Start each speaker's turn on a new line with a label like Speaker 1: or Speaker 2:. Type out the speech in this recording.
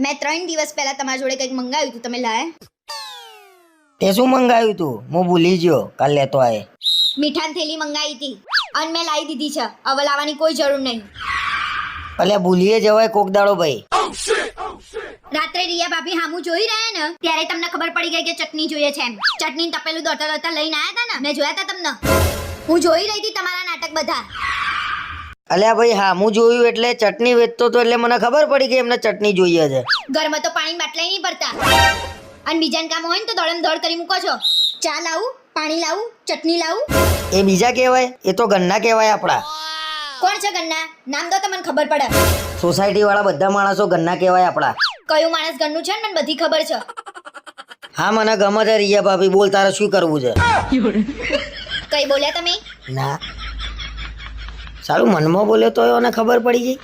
Speaker 1: મેં 3 દિવસ પહેલા તમારા જોડે કંઈક મંગાવ્યું હતું, તમે લાયા?
Speaker 2: તે શું મંગાવ્યું તું? હું ભૂલી ગયો, કાલ લેતો આય.
Speaker 1: મીઠાની થેલી મંગાવી હતી અને મેં લાવી દીધી છે. હવે લાવવાની કોઈ જરૂર નહીં.
Speaker 2: અલ્યા ભૂલીએ જવાય કોક દાડો ભાઈ.
Speaker 1: રાત્રે રિયા ભાભી હામું જોઈ રહ્યા ને ત્યારે તમને ખબર પડી ગઈ કે ચટણી જોઈએ છે એમ. ચટણી તપેલું દોડતા દોડતા લઈને આવ્યા હતા ને, મેં જોયા હતા તમને. હું જોઈ રહી હતી તમારા નાટક બધા.
Speaker 2: અલ્યા ભાઈ હા હું જોયું એટલે ચટણી વેચતો તો એટલે મને ખબર પડી કે એમને ચટણી જોઈએ છે.
Speaker 1: ઘરમાં તો પાણી બાટલા નહીં ભરતા અને બીજાને કામ હોય ને તો દોડમ દોડ કરી મૂકો છો. ચા લાવું, પાણી લાવું, ચટણી લાવું?
Speaker 2: એ બીજા કહેવાય, એ તો ગન્ના કહેવાય આપણા.
Speaker 1: કોણ છે ગન્ના? નામ દો તો મને ખબર પડે.
Speaker 2: સોસાયટી વાળા બધા માણસો ગન્ના કહેવાય આપણા.
Speaker 1: કયું માણસ ઘરનું છે ને મને બધી ખબર છે.
Speaker 2: હા મને ગમે છે રિયા ભાભી, બોલ તારે શું કરવું છે?
Speaker 1: કઈ બોલ્યા તમે?
Speaker 2: ના સારું મનમાં બોલ્યો તો એને ખબર પડી ગઈ.